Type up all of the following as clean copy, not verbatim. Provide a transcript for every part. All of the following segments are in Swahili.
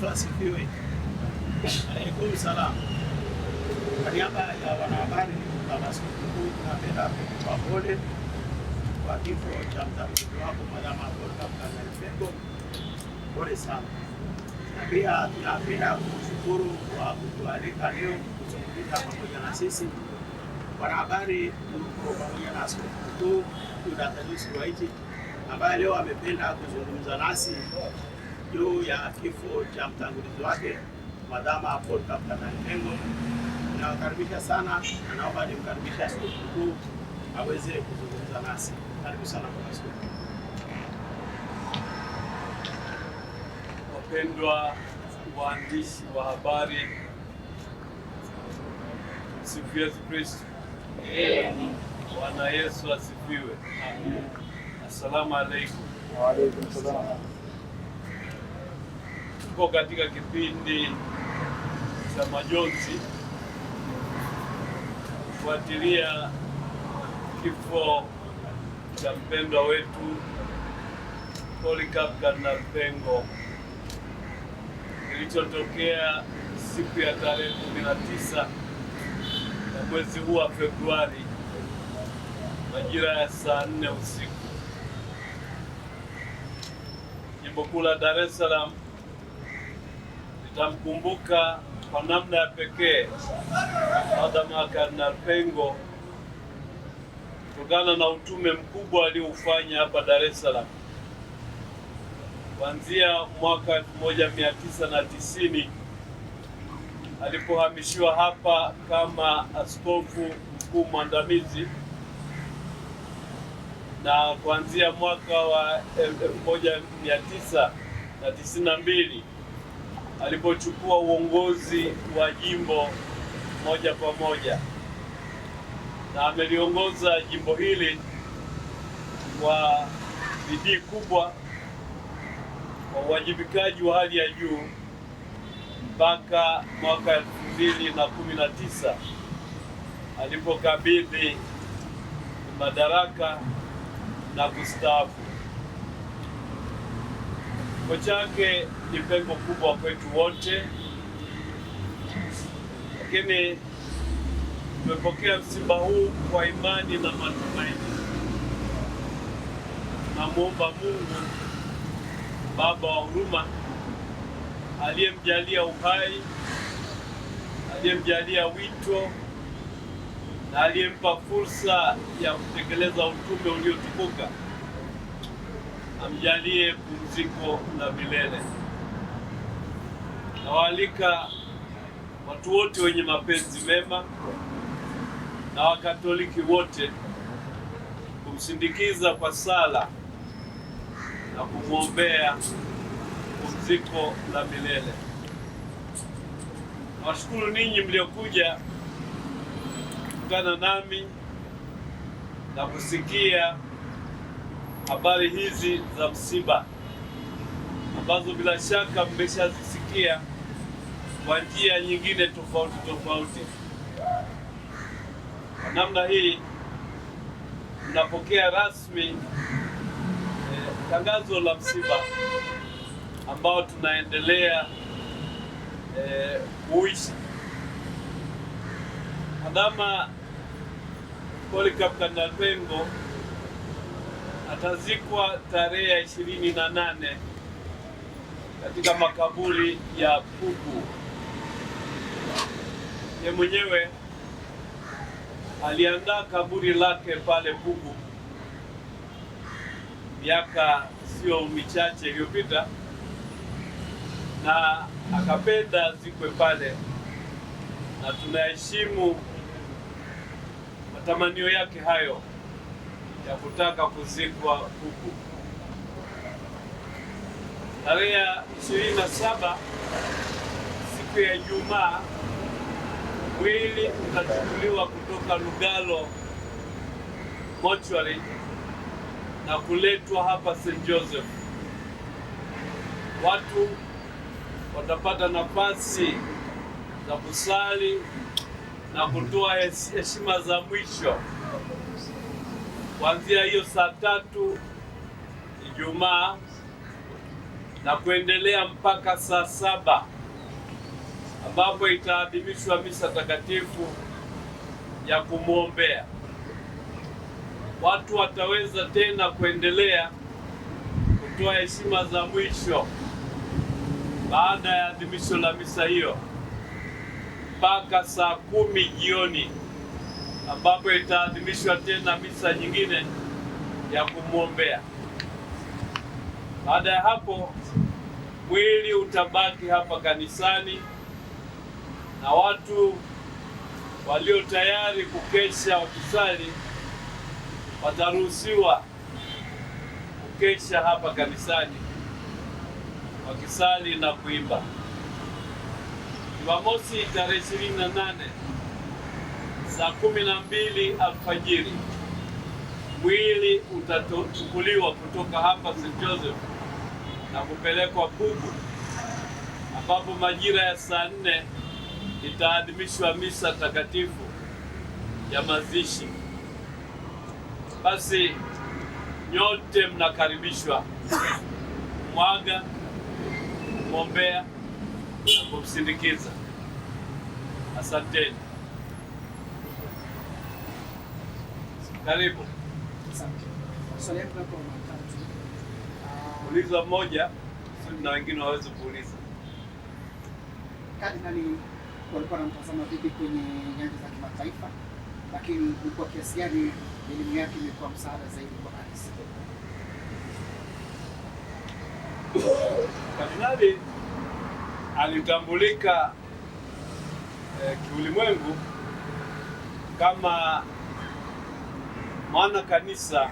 Yesu asifiwe. Alaikum salaam. Kwa niaba ya wanahabari na askofu mkuu, tunapenda kukupa pole kwa kifo cha mtangulizi wako Madam Polycarp Pengo. Pole sana. Na pia tunapenda kushukuru kwa kutualika leo kuzungumza pamoja na sisi wanahabari, pamoja na askofu mkuu Dayosisi Ruwa'ichi ambaye leo amependa kuzungumza nasi juu ya kifo cha mtangulizi wake Madam Polycarp Pengo. Nawakaribisha sana na naomba nimkaribishe askofu mkuu aweze kuzungumza nasi. Karibu sana kwa askofu. Wapendwa waandishi wa habari, Sifu Yesu Kristo. Bwana Yesu asifiwe. Assalamu alaikum. Wa alaikum salaam. Tuko katika kipindi cha majonzi kufuatilia kifo cha mpendwa wetu Polycarp Pengo kilichotokea siku ya tarehe 19 ya mwezi huu wa Februari majira ya saa 4 usiku. Jimbo kuu la Dar es Salaam litamkumbuka kwa namna ya pekee Madam Pengo kutokana na utume mkubwa alioufanya hapa Dar es Salaam kuanzia mwaka 1990 alipohamishiwa hapa kama askofu mkuu mwandamizi, na kuanzia mwaka wa 1992 alipochukua uongozi wa jimbo moja kwa moja, na ameliongoza jimbo hili kwa bidii kubwa, kwa uwajibikaji wa hali ya juu mpaka mwaka 2019 alipokabidhi madaraka na kustaafu. Kifo chake ni pengo kubwa kwetu wote, lakini tumepokea msiba huu kwa imani na matumaini. Namuomba Mungu Baba wa huruma aliyemjalia uhai, aliyemjalia wito na aliyempa fursa ya kutekeleza utume uliotukuka, amjalie pumziko la milele. Nawaalika watu wote wenye mapenzi mema na Wakatoliki wote kumsindikiza kwa sala na kumwombea pumziko la milele. Nawashukuru ninyi mliokuja kukutana nami na kusikia habari hizi za msiba ambazo bila shaka mmeshazisikia kwa njia nyingine tofauti tofauti. Kwa namna hii mnapokea rasmi tangazo la msiba ambao tunaendelea kuishi. Madam Polycarp Pengo atazikwa tarehe ya 28 katika makaburi ya Pugu. Yeye mwenyewe aliandaa kaburi lake pale Pugu miaka sio michache iliyopita, na akapenda zikwe pale, na tunaheshimu matamanio yake hayo ya kutaka kuzikwa huku. Tarehe 27 siku ya Ijumaa, mwili utachukuliwa kutoka Lugalo mortuary na kuletwa hapa St. Joseph. Watu watapata nafasi za kusali na kutoa heshima za mwisho kuanzia hiyo saa 3 Ijumaa na kuendelea mpaka saa 7 ambapo itaadhimishwa misa takatifu ya kumwombea. Watu wataweza tena kuendelea kutoa heshima za mwisho baada ya adhimisho la misa hiyo mpaka saa 10 jioni ambapo itaadhimishwa tena misa nyingine ya kumwombea. Baada ya hapo mwili utabaki hapa kanisani na watu walio tayari kukesha wakisali wataruhusiwa kukesha hapa kanisani wakisali na kuimba. Jumamosi tarehe 28 saa 12 alfajiri mwili utachukuliwa kutoka hapa St. Joseph na kupelekwa Pugu ambapo majira ya saa 4 itaadhimishwa misa takatifu ya mazishi. Basi nyote mnakaribishwa kumwaga, kumwombea na kumsindikiza. Asanteni. Karibu. Uliza moja na wengine waweze kuuliza. Kardinali walikuwa wanamtazama vipi kwenye nyanja za kimataifa, lakini kwa kiasi gani elimu yake imekuwa msaada zaidi kwa kanisa? Kardinali alitambulika kiulimwengu kama mwana kanisa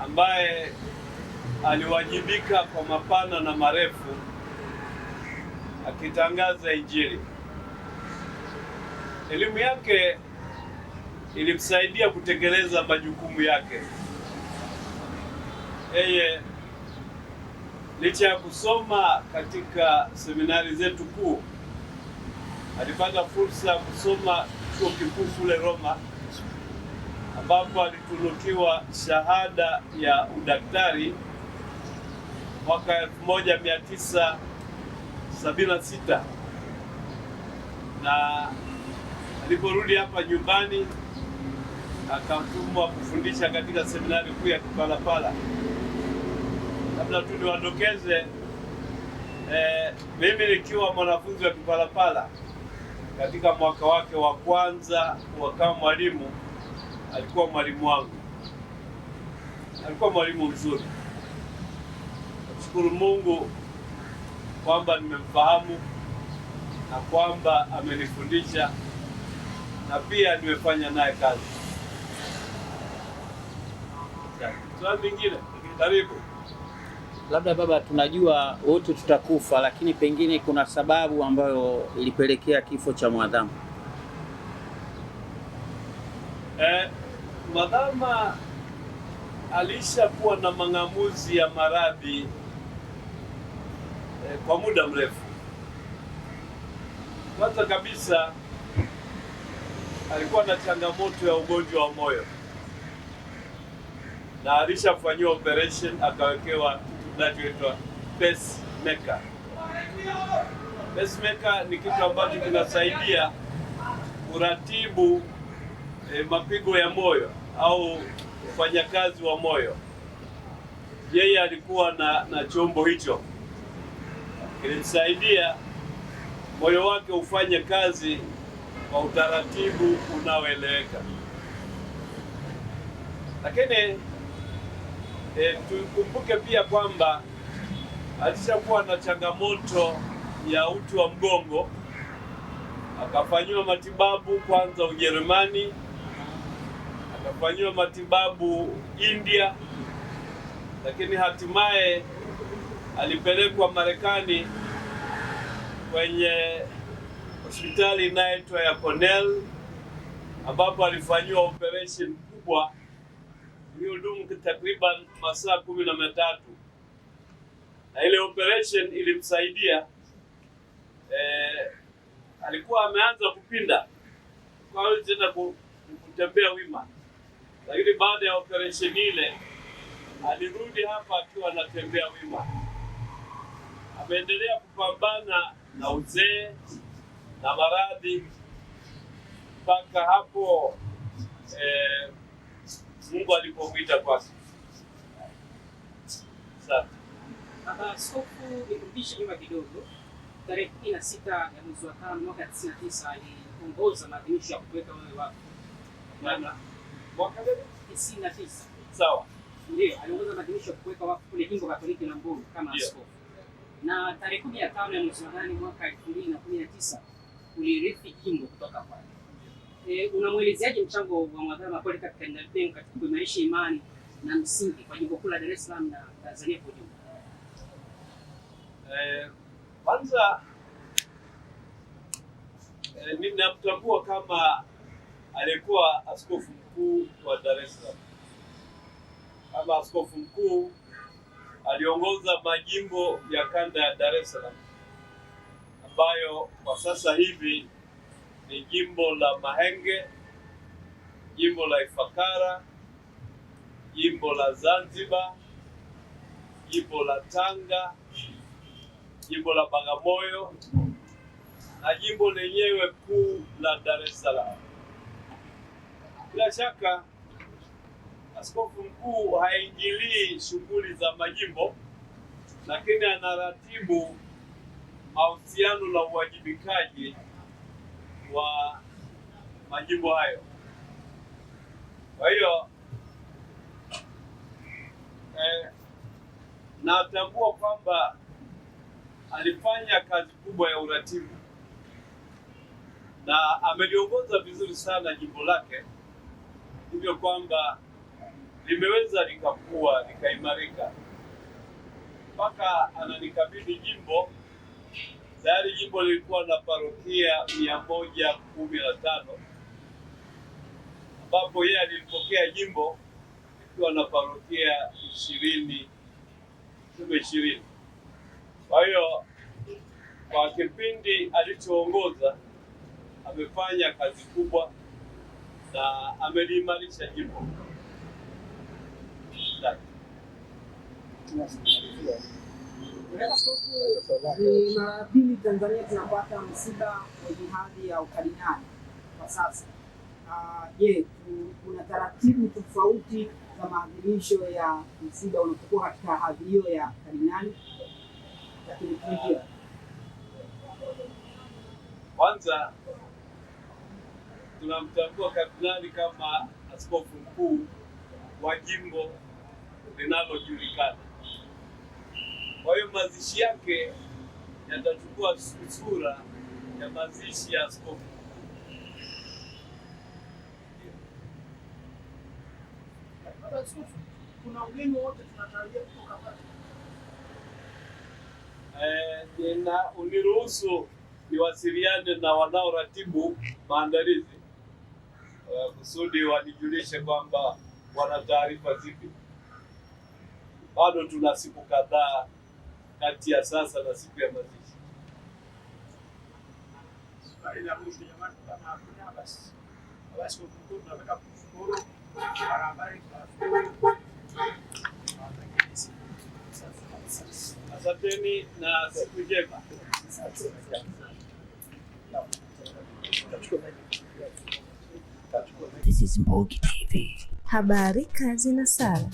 ambaye aliwajibika kwa mapana na marefu akitangaza Injili. Elimu yake ilimsaidia kutekeleza majukumu yake. Yeye licha ya kusoma katika seminari zetu kuu, alipata fursa ya kusoma chuo kikuu kule Roma ambapo alitunukiwa shahada ya udaktari mwaka 1976, na aliporudi hapa nyumbani akatumwa kufundisha katika seminari kuu ya Kipalapala. Labda tu niwadokeze, mimi nikiwa mwanafunzi wa Kipalapala katika mwaka wake wa kwanza kama mwalimu, alikuwa mwalimu wangu. Alikuwa mwalimu mzuri. Nashukuru Mungu kwamba nimemfahamu na kwamba amenifundisha na pia nimefanya naye kazi. Swali lingine, karibu. Labda baba, tunajua wote tutakufa, lakini pengine kuna sababu ambayo ilipelekea kifo cha mwadhama. Mwadhama alishakuwa na mang'amuzi ya maradhi kwa muda mrefu. Kwanza kabisa alikuwa na changamoto ya ugonjwa wa moyo na alishafanyiwa operation, akawekewa kinachoitwa pacemaker. Pacemaker ni kitu ambacho kinasaidia kuratibu mapigo ya moyo au ufanyakazi wa moyo. Yeye alikuwa na chombo hicho, kilimsaidia moyo wake ufanye kazi kwa utaratibu unaoeleweka. Lakini tukumbuke pia kwamba alishakuwa na changamoto ya uti wa mgongo, akafanyiwa matibabu kwanza Ujerumani, akafanyiwa matibabu India, lakini hatimaye alipelekwa Marekani kwenye hospitali inayoitwa ya Cornell ambapo alifanyiwa operation kubwa iliyodumu takriban masaa 13. Na ile operation ilimsaidia, alikuwa ameanza kupinda kwa hiyo tena kutembea wima, lakini baada ya operation ile alirudi hapa akiwa anatembea wima. ameendelea kupambana na uzee na maradhi mpaka hapo Mungu alipomwita kwake. Asante. Baba Askofu, nirudishe nyuma kidogo. Tarehe 16 ya mwezi wa 5 mwaka 99 aliongoza maadhimisho ya kuweka wewe wakfu. Mwaka gani? 99. Sawa. Ndio, aliongoza maadhimisho ya kuweka wakfu kule Jimbo Katoliki la Mbulu kama askofu. Na tarehe 15 ya mwezi wa 8 mwaka 2019 ulirithi jimbo kutoka kwake. Unamwelezeaje mchango wa Mwadhama Polycarp Kardinali Pengo katika kuimarisha imani na msingi kwa jimbo kuu la Dar es Salaam na Tanzania kwa ujumla? Kwanza ninamtambua kama alikuwa askofu mkuu wa Dar es Salaam. Kama askofu mkuu aliongoza majimbo ya kanda ya Dar es Salaam ambayo kwa sasa hivi ni jimbo la Mahenge, jimbo la Ifakara, jimbo la Zanzibar, jimbo la Tanga, jimbo la Bagamoyo na jimbo lenyewe kuu la Dar es Salaam. Bila shaka askofu mkuu haingilii shughuli za majimbo, lakini anaratibu mahusiano na uwajibikaji wa majimbo hayo. Kwa hiyo natambua kwamba alifanya kazi kubwa ya uratibu na ameliongoza vizuri sana jimbo lake, hivyo kwamba limeweza likakua likaimarika mpaka ananikabidhi jimbo. Tayari jimbo lilikuwa na parokia 115 ambapo yeye alipokea jimbo likiwa na parokia 20. Kwa hiyo kwa kipindi alichoongoza amefanya kazi kubwa na ameliimarisha jimbo. Ni mara pili Tanzania tunapata msiba wa hadhi ya ukardinali kwa sasa. Je, kuna taratibu tofauti za maadhimisho ya msiba unapokuwa katika hadhi hiyo ya kardinali? Kwanza tunamtambua kardinali kama askofu mkuu wa jimbo linalojulikana. Kwa hiyo mazishi yake yatachukua sura ya mazishi ya askofu. Kuna ugeni wote tunatarajia kutoka hapa? Uniruhusu niwasiliane na wanaoratibu maandalizi kusudi wanijulishe kwamba wana taarifa zipi. Bado tuna siku kadhaa kati ya sasa na siku ya mazishi. Swali la mwisho jamani, kama hakuna basi tunataka kushukuru kwa habari tunashukuru. Asanteni na siku njema. This is Mbogi TV. Habari, kazi na sala.